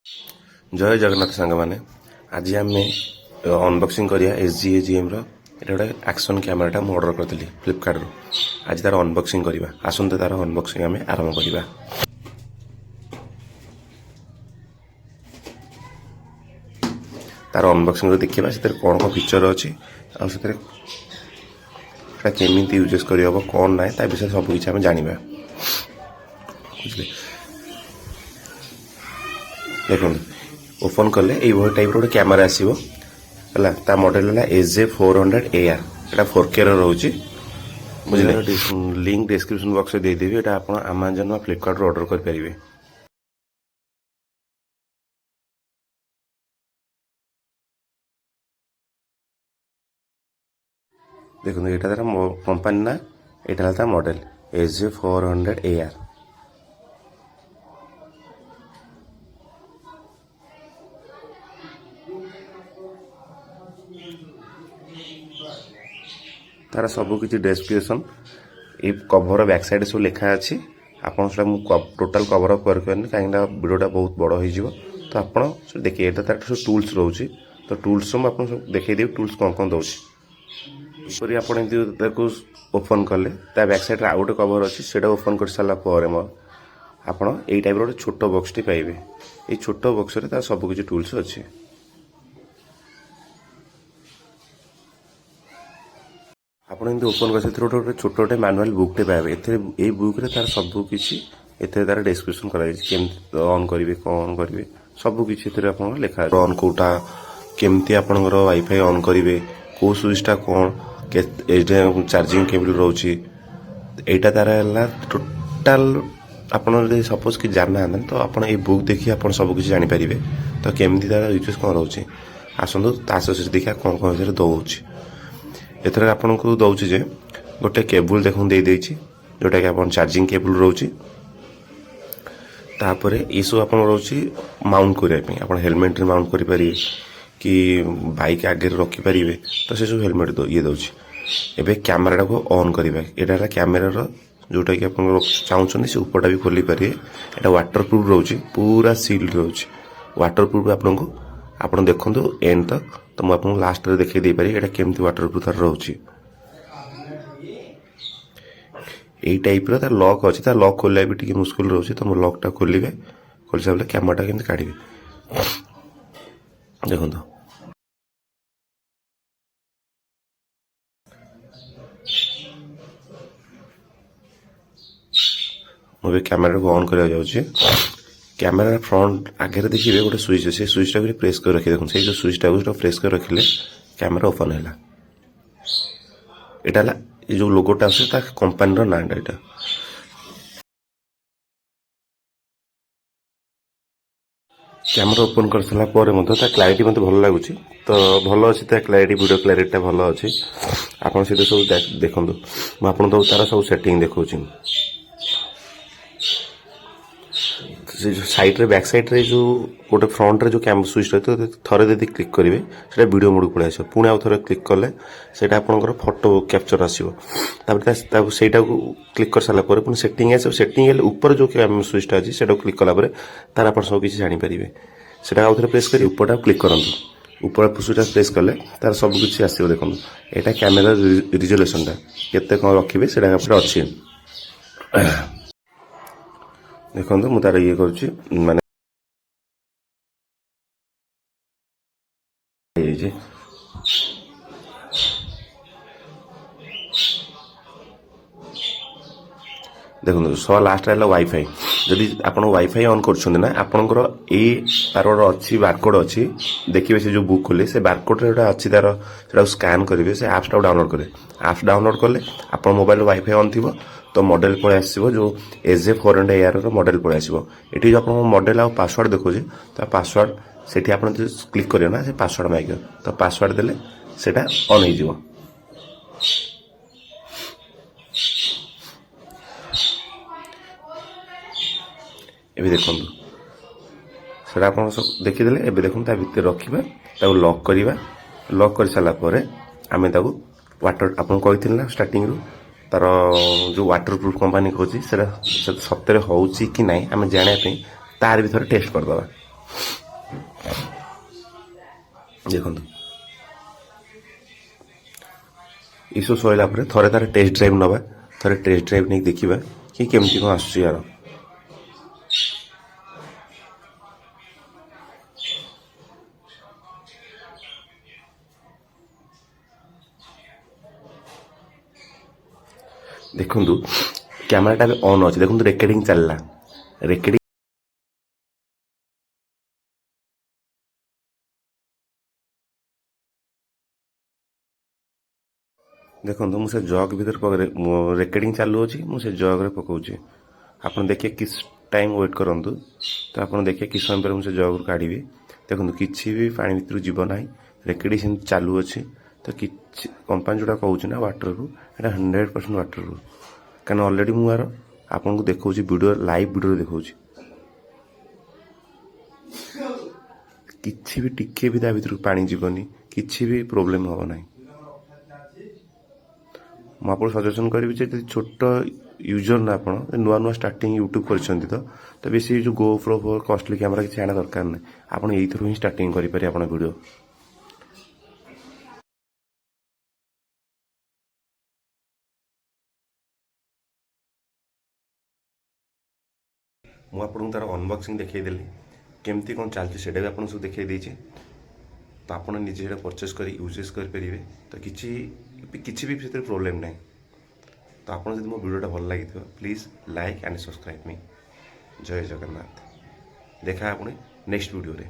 जय जगन्नाथ सांग मैंने आज आम अनबक्सिंग करिया SGAGM एटा गोटे एक्शन कैमेराटा मुझे अर्डर करी फ्लिपकार्ट रू आज तार अनबक्सिंग करवा आसते तार अनबक्सिंग आम आरंभ करवा। तार अनबक्सिंग देखा से कौन कौन फीचर अच्छी केमी यूजेस कर कौन ना ता विषय सब किसी आम जाना बुझे। देखो ओपन कले ये टाइप रोटे कैमेरा आसो है ता मॉडल है SJ400AR एटा 4K रोचे बुझे। लिंक डिस्क्रिप्शन बॉक्स में देदेवी एटा आप अमेजन और फ्लिपकार्ट ऑर्डर कर पारिबे। देखो ये तार कंपनी ना यहाँ तार मॉडल SJ400AR तार सब किसी डेस्क्रिप्शन ये कवर बैक साइड सब लिखा अच्छी आपड़ा मुझे टोटाल कवर अप कर कहीं वीडियोटा बहुत बड़ हो तो आप देखिए यहाँ तार सब टूल्स रोचे तो टूल्स मुझे देखदेवी टूल्स कौन कौन दूसरी आप ओपन कले बैक साइड आउ गोटे कवर अच्छी से ओपन कर सारापर आप टाइप रोटे छोट बक्सटी पाइबे। ये छोट बक्स रे सब किसी टूल्स अच्छी आपड़ ओपन कर गोटे छोट गोटे मैनुअल बुकटे पाइबे। ये बुक रे तार सब किसी तार डिस्क्रिप्शन कर ऑन करेंगे कौन करेंगे सब किसी लिखा ऑन कोटा केमती आपंकर वाईफाई ऑन करेंगे कौ स्विचटा कौन चार्जिंग केबल रोचे यहाँ तार है टोटाल आप सपोज कि जाना तो आप बुक देखिए आप सब किसी जानीपर तो केमती तार यूजेस कौन रोचे आसतु तास देखा कौन कौन दौर एथर आपन को दौची जे गोटे केबल देखो दे देछि जोटा कि आपन चार्जिंग केबल रोची तापरे ई सब आपन रोची माउंट करिया पे आपन हेलमेट रे माउंट करि पारि कि बाइक आगे रखि पारिबे तो से सब हेलमेट दो ये दौची। एबे कैमरा को ऑन करिबा एटा कैमरा रो जोटा कि आपन चाहउछन से ऊपरटा भी खोली पारिबे एटा वाटरप्रूफ रोची पूरा सील रोची वाटरप्रूफ आपन को आपन देखंतु एंड तक तो मुझे आपको लास्ट रे देखै दे पारि एटा केमती वाटरप्रूफ रोची। यही टाइप रो तार लॉक अच्छी तार लॉक खोल भी टी मुस्किल रोचे तो मोर लॉकटा खोलिए खोल सारे कैमराटा केमती काढ़े देखो मुझे कैमरा को ऑन करा जाउछि। कैमेरा फ्रंट आगे देखिए गोटे स्विच से स्विचटा भी प्रेस कर रखिए देखो जो स्विचटा को प्रेस कर रखिले कैमरा ओपन है। यहाँ ये जो लोगोटा आसे कंपानी नाटा यहाँ कैमरा ओपन कर सारापर क्लैरिटी मत भल लगुच तो भल अच्छी क्लैरिटी वीडियो क्लैरिटी भल अच्छी आप सब देखो मुझे तार सब सेटिंग देखा से जो साइड रे बैक साइड रे जो गोटे फ्रंट रे जो कैम स्विच रहते तो थरे यदि क्लिक करेंगे से वीडियो मोड पड़े आस पुणी आउ थे क्लिक कले से आपंकर फोटो कैप्चर आसो से क्लिक कर सारापर पुणी सेटिंग आस सेटिंग ऊपर जो कैम स्विचटा अच्छी से क्लिक कलापर तार आप सब किसी जानीपर से आउ थे प्रेस कर ऊपरटा क्लिक करूँ ऊपर स्विचटा प्रेस कले तार सब किसी आसो देखो यहाँ कैमेरा रिजोल्यूशनटा केते कौन रखिए से अच्छी देखो मुझे तार ये करुच्ची माने देखो सब लास्ट है वाईफाई जदि आप वाईफाई ऑन कर आपंकर तार अच्छी बारकोड अच्छी देखिए से जो बुक खोले से बारकोड अच्छी तार स्कान करेंगे से आप्सटा डाउनलोड करें आप्स डाउनलोड कले आप मोबाइल वाईफाई ऑन थी तो मॉडल पड़े आसो जो SJ400AR मॉडल पड़े आसो ये जो आप मॉडल आ पासवर्ड देखो तो पासवर्ड से आप क्लिक करें ना से पासवर्ड मांग तो पासवर्ड देले सेटा ऑन हो ये देखो से आप सब देखीदे ए देखो भितर रखा लॉक करवा लॉक कर सारापर आम वाटर आपको कही ना स्टार्टिंग रू तार जो वाटरप्रूफ कंपानी कहूँ सत्य हो कि ना आम जानापी तार भी थे टेस्ट करदे। ଦେଖନ୍ତୁ ଏସବୁ ସରିଲା ପରେ ଥରେ ତାର ଟେଷ୍ଟ ଡ୍ରାଇଭ୍ ନେବା, ଥରେ ଟେଷ୍ଟ ଡ୍ରାଇଭ୍ ନେଇକି ଦେଖିବା କି କେମିତି କ'ଣ ଆସୁଛି ୟାର। ଦେଖନ୍ତୁ କ୍ୟାମେରାଟା ଏବେ ଅନ୍ ଅଛି, ଦେଖନ୍ତୁ ରେକର୍ଡିଂ ଚାଲିଲା, ରେକର୍ଡିଂ ଦେଖନ୍ତୁ ମୁଁ ସେ ଜଗ୍ ଭିତରେ ରେକର୍ଡିଂ ଚାଲୁଅଛି, ମୁଁ ସେ ଜଗ୍ରେ ପକାଉଛି। ଆପଣ ଦେଖିବେ କିଛି ଟାଇମ୍ ୱେଟ୍ କରନ୍ତୁ, ତ ଆପଣ ଦେଖିବେ କିଛି ସମୟ ପରେ ମୁଁ ସେ ଜଗ୍ରୁ କାଢ଼ିବି। ଦେଖନ୍ତୁ କିଛି ବି ପାଣି ଭିତରୁ ଯିବ ନାହିଁ, ରେକର୍ଡିଂ ସେମିତି ଚାଲୁଅଛି। ତ କିଛି କମ୍ପାନୀ ଯେଉଁଟା କହୁଛି ନା ୱାଟରରୁ, ଏଇଟା 100% ୱାଟରରୁ, କାରଣ ଅଲରେଡ଼ି ମୁଁ ଆର ଆପଣଙ୍କୁ ଦେଖାଉଛି ଭିଡ଼ିଓ, ଲାଇଭ୍ ଭିଡ଼ିଓରେ ଦେଖାଉଛି। କିଛି ବି ଟିକେ ବି ତା ଭିତରକୁ ପାଣି ଯିବନି, କିଛି ବି ପ୍ରୋବ୍ଲେମ୍ ହେବ ନାହିଁ। ମୁଁ ଆପଣଙ୍କୁ ସଜେସନ୍ କରିବି ଯେ ଯଦି ଛୋଟ ୟୁଜର୍ ନା ଆପଣ ନୂଆ ନୂଆ ଷ୍ଟାର୍ଟିଂ ୟୁଟ୍ୟୁବ୍ କରିଛନ୍ତି ତ ବେଶୀ ଯେଉଁ GoPro କଷ୍ଟଲି କ୍ୟାମେରା କିଛି ଆଣିବା ଦରକାର ନାହିଁ, ଆପଣ ଏଇଥିରୁ ହିଁ ଷ୍ଟାର୍ଟିଂ କରିପାରିବେ ଆପଣ ଭିଡ଼ିଓ। ମୁଁ ଆପଣଙ୍କୁ ତାର ଅନବକ୍ସିଂ ଦେଖେଇଦେଲି, କେମିତି କ'ଣ ଚାଲିଛି ସେଇଟା ବି ଆପଣଙ୍କୁ ସବୁ ଦେଖେଇ ଦେଇଛି। ତ ଆପଣ ନିଜେ ସେଇଟା ପରଚେସ୍ କରି ୟୁଜେସ୍ କରିପାରିବେ, ତ କିଛି ବି ସେଥିରେ ପ୍ରୋବ୍ଲେମ୍ ନାହିଁ। ତ ଆପଣ ଯଦି ମୋ ଭିଡ଼ିଓଟା ଭଲ ଲାଗିଥିବ ପ୍ଲିଜ୍ ଲାଇକ୍ ଆଣ୍ଡ ସବସ୍କ୍ରାଇବ୍ ମି। ଜୟ ଜଗନ୍ନାଥ। ଦେଖା ପୁଣି ନେକ୍ସଟ ଭିଡ଼ିଓରେ।